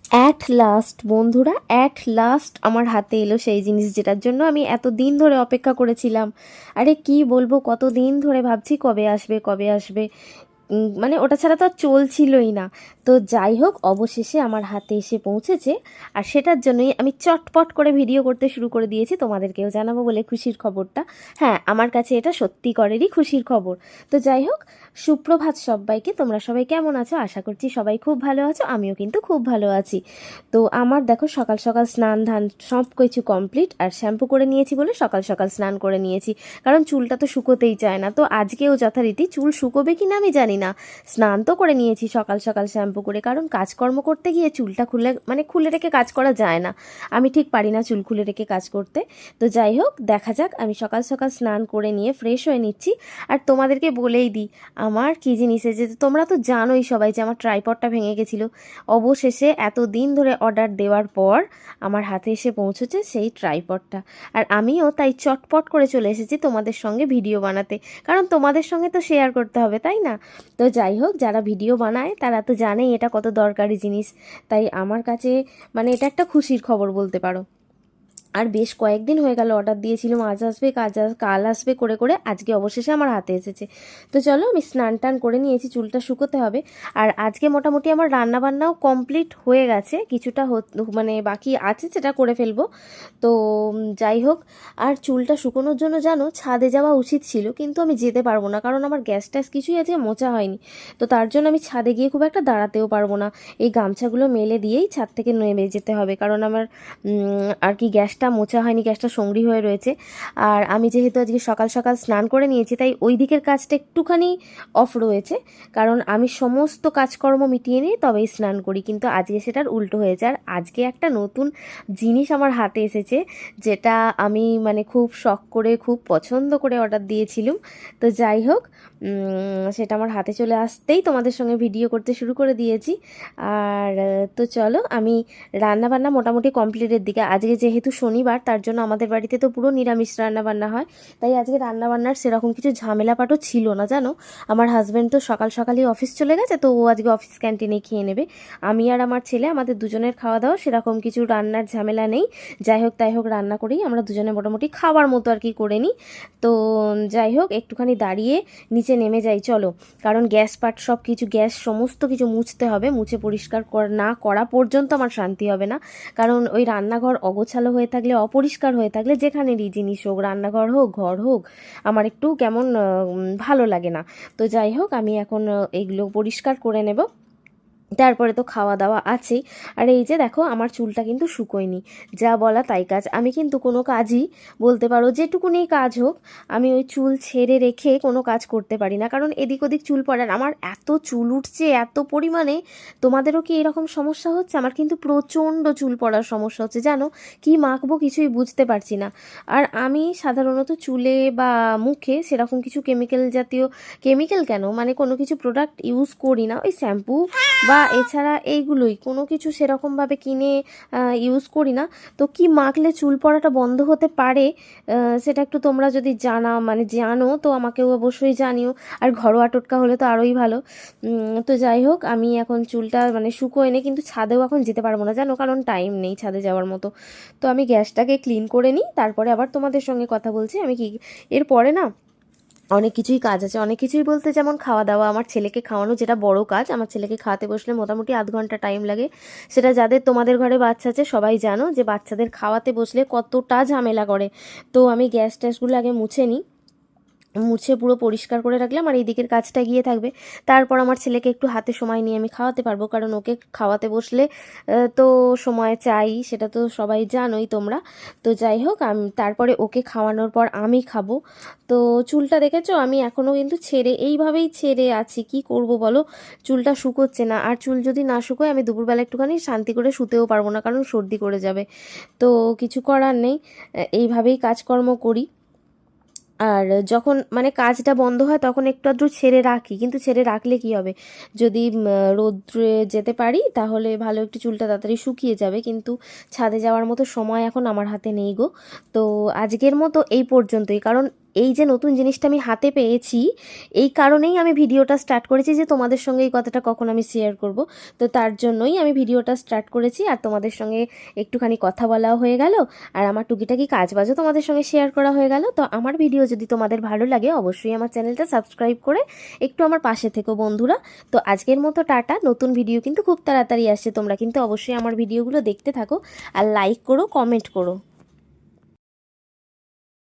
At last বন্ধুরা, at last আমার হাতে এলো সেই জিনিস যেটার জন্য আমি এত দিন ধরে অপেক্ষা করেছিলাম। আরে কি বলবো, কত দিন ধরে ভাবছি কবে আসবে কবে আসবে। মানে ওটা ছাড়া তো আর চলছিলই না। তো যাই হোক, অবশেষে আমার হাতে এসে পৌঁছেছে। আর সেটার জন্যই আমি চটপট করে ভিডিও করতে শুরু করে দিয়েছি, তোমাদেরকেও জানাবো বলে খুশির খবরটা। হ্যাঁ, আমার কাছে এটা সত্যিকারেরই খুশির খবর। তো যাই হোক, সুপ্রভাত সবাইকে। তোমরা সবাই কেমন আছো? আশা করছি সবাই খুব ভালো আছো, আমিও কিন্তু খুব ভালো আছি। তো আমার দেখো সকাল সকাল স্নান ধান সব কিছু কমপ্লিট, আর শ্যাম্পু করে নিয়েছি বলে সকাল সকাল স্নান করে নিয়েছি, কারণ চুলটা তো শুকোতেই চায় না। তো আজকেও যথারীতি চুল শুকোবে কি না আমি জানি না, স্নান তো করে নিয়েছি সকাল সকাল শ্যাম্পু করে, কারণ কাজকর্ম করতে গিয়ে চুলটা খুলে রেখে কাজ করা যায় না। আমি ঠিক পারি না চুল খুলে রেখে কাজ করতে। তো যাই হোক, দেখা যাক। আমি সকাল সকাল স্নান করে নিয়ে ফ্রেশ হয়ে নিচ্ছি। আর তোমাদেরকে বলেই দিই আমার কী জিনিস এসেছে। তোমরা তো জানোই সবাই যে আমার ট্রাইপডটা ভেঙে গেছিলো। অবশেষে এত দিন ধরে অর্ডার দেওয়ার পর আমার হাতে এসে পৌঁছেছে সেই ট্রাইপডটা। আর আমিও তাই চটপট করে চলে এসেছি তোমাদের সঙ্গে ভিডিও বানাতে, কারণ তোমাদের সঙ্গে তো শেয়ার করতে হবে, তাই না? তো যাই হোক, যারা ভিডিও বানায় তারা তো জানেই এটা কত দরকারি জিনিস। তাই আমার কাছে মানে এটা একটা খুশির খবর বলতে পারো। আর বেশ কয়েকদিন হয়ে গেল অর্ডার দিয়েছিলাম, আজ আসবে কাল আসবে করে করে আজকে অবশেষে আমার হাতে এসেছে। তো চলো, আমি স্নান টান করে নিয়েছি, চুলটা শুকোতে হবে। আর আজকে মোটামুটি আমার রান্নাবান্নাও কমপ্লিট হয়ে গেছে, কিছুটা মানে বাকি আছে, সেটা করে ফেলবো। তো যাই হোক, আর চুলটা শুকোনোর জন্য জানো ছাদে যাওয়া উচিত ছিল, কিন্তু আমি যেতে পারবো না, কারণ আমার গ্যাস ট্যাস কিছুই আজকে মোছা হয়নি। তো তার জন্য আমি ছাদে গিয়ে খুব একটা দাঁড়াতেও পারবো না। এই গামছাগুলো মেলে দিয়েই ছাদ থেকে নেমে যেতে হবে, কারণ আমার আর কি গ্যাসটা মোছা হয়নি, গ্যাসটা সঙ্গী হয়ে রয়েছে। আর আমি যেহেতু আজকে সকাল সকাল স্নান করে নিয়েছি, তাই ওই দিকের কাজটা একটুখানি অফ রয়েছে, কারণ আমি সমস্ত কাজকর্ম মিটিয়ে নিয়ে তবেই স্নান করি, কিন্তু আজকে সেটার উল্টো হয়েছে। আর আজকে একটা নতুন জিনিস আমার হাতে এসেছে, যেটা আমি মানে খুব শখ করে খুব পছন্দ করে অর্ডার দিয়েছিলাম। তো যাই হোক, সেটা আমার হাতে চলে আসতেই তোমাদের সঙ্গে ভিডিও করতে শুরু করে দিয়েছি। আর তো চলো, আমি রান্নাবান্না মোটামুটি কমপ্লিটের দিকে। আজকে যেহেতু শনিবার, তার জন্য আমাদের বাড়িতে তো পুরো নিরামিষ রান্নাবান্না হয়, তাই আজকে রান্নাবান্নার সেরকম কিছু ঝামেলাপাটও ছিল না জানো। আমার হাজব্যান্ড তো সকাল সকালই অফিস চলে গেছে, তো ও আজকে অফিস ক্যান্টিনে খেয়ে নেবে। আমি আর আমার ছেলে, আমাদের দুজনের খাওয়া দাওয়া, সেরকম কিছু রান্নার ঝামেলা নেই। যাই হোক তাই হোক, রান্না করেই আমরা দুজনে মোটামুটি খাওয়ার মতো আর কি করে নিই। তো যাই হোক, একটুখানি দাঁড়িয়ে নিচে নেমে যাই চলো, কারণ গ্যাস পাট সব কিছু, গ্যাস সমস্ত কিছু মুছতে হবে। মুছে পরিষ্কার না করা পর্যন্ত আমার শান্তি হবে না, কারণ ওই রান্নাঘর অগোছালো হয়ে থাকলে, অপরিষ্কার হয়ে থাকলে, যেখানেরই জিনিস হোক, রান্নাঘর হোক ঘর হোক, আমার একটু কেমন ভালো লাগে না। তো যাই হোক, আমি এখন এগুলো পরিষ্কার করে নেব, তারপরে তো খাওয়া দাওয়া আছেই। আর এই যে দেখো, আমার চুলটা কিন্তু শুকোয়নি, যা বলা তাই কাজ। আমি কিন্তু কোনো কাজই বলতে পারো যেটুকুনি কাজ হোক, আমি ওই চুল ছেড়ে রেখে কোনো কাজ করতে পারি না, কারণ এদিক ওদিক চুল পড়ার আমার এত চুল উঠছে এত পরিমাণে। তোমাদেরও কি এরকম সমস্যা হচ্ছে? আমার কিন্তু প্রচণ্ড চুল পড়ার সমস্যা হচ্ছে জানো, কি মাখবো কিছুই বুঝতে পারছি না। আর আমি সাধারণত চুলে বা মুখে সেরকম কিছু কেমিক্যাল কেন, মানে কোনো কিছু প্রোডাক্ট ইউজ করি না। ওই শ্যাম্পু বা এছাড়া এইগুলোই, কোনো কিছু সেরকমভাবে কিনে ইউজ করি না। তো কি মাখলে চুল পড়াটা বন্ধ হতে পারে, সেটা একটু তোমরা যদি জানো তো আমাকেও অবশ্যই জানিও। আর ঘরোয়া টোটকা হলে তো আরোই ভালো। তো যাই হোক, আমি এখন চুলটা মানে শুকোয় নে, কিন্তু ছাদেও এখন যেতে পারবো না জানো, কারণ টাইম নেই ছাদে যাওয়ার মতো। তো আমি গ্যাসটাকে ক্লিন করে নিই, তারপরে আবার তোমাদের সঙ্গে কথা বলছি। আমি কি এরপরে না অনেক কিছুই কাজ আছে, অনেক কিছুই বলতে যেমন খাওয়া দাওয়া, আমার ছেলেকে খাওয়ানো, যেটা বড় কাজ। আমার ছেলেকে খাওয়াতে বসলে মোটামুটি আধ ঘন্টা টাইম লাগে। সেটা যাদের তোমাদের ঘরে বাচ্চা আছে সবাই জানো যে বাচ্চাদের খাওয়াতে বসলে কতটা ঝামেলা করে। তো আমি গ্যাস ট্যাসগুলো আগে মুছে নিই, মুছে পুরো পরিষ্কার করে রাখলাম, আর এই দিকের কাজটা গিয়ে থাকবে। তারপর আমার ছেলেকে একটু হাতে সময় নিয়ে আমি খাওয়াতে পারবো, কারণ ওকে খাওয়াতে বসলে তো সময় চাই, সেটা তো সবাই জানোই তোমরা। তো যাই হোক, আমি তারপরে ওকে খাওয়ানোর পর আমি খাবো। তো চুলটা দেখেছো, আমি এখনও কিন্তু এইভাবেই ছেড়ে আছি, কি করব বলো, চুলটা শুকোচ্ছে না। আর চুল যদি না শুকোয় আমি দুপুরবেলা একটুখানি শান্তি করে শুতেও পারবো না, কারণ সর্দি করে যাবে। তো কিছু করার নেই, এইভাবেই কাজকর্ম করি। আর যখন মানে কাজটা বন্ধ হয় তখন একটু আধটু ছেড়ে রাখি, কিন্তু ছেড়ে রাখলে কি হবে, যদি রোদ্রে যেতে পারি তাহলে ভালো, একটু চুলটা তাড়াতাড়ি শুকিয়ে যাবে, কিন্তু ছাদে যাওয়ার মতো সময় এখন আমার হাতে নেই গো। তো আজকের মতো এই পর্যন্তই, কারণ এই যে নতুন জিনিসটা আমি হাতে পেয়েছি, এই কারণেই আমি ভিডিওটা স্টার্ট করেছি যে তোমাদের সঙ্গে এই কথাটা কখন আমি শেয়ার করব। তো তার জন্যই আমি ভিডিওটা স্টার্ট করেছি, আর তোমাদের সঙ্গে একটুখানি কথা বলাও হয়ে গেল, আর আমার টুকিটাকি কাজবাজও তোমাদের সঙ্গে শেয়ার করা হয়ে গেল। তো আমার ভিডিও যদি তোমাদের ভালো লাগে অবশ্যই আমার চ্যানেলটা সাবস্ক্রাইব করে একটু আমার পাশে থেকো বন্ধুরা। তো আজকের মতো টাটা। নতুন ভিডিও কিন্তু খুব তাড়াতাড়ি আসছে, তোমরা কিন্তু অবশ্যই আমার ভিডিওগুলো দেখতে থাকো আর লাইক করো, কমেন্ট করো।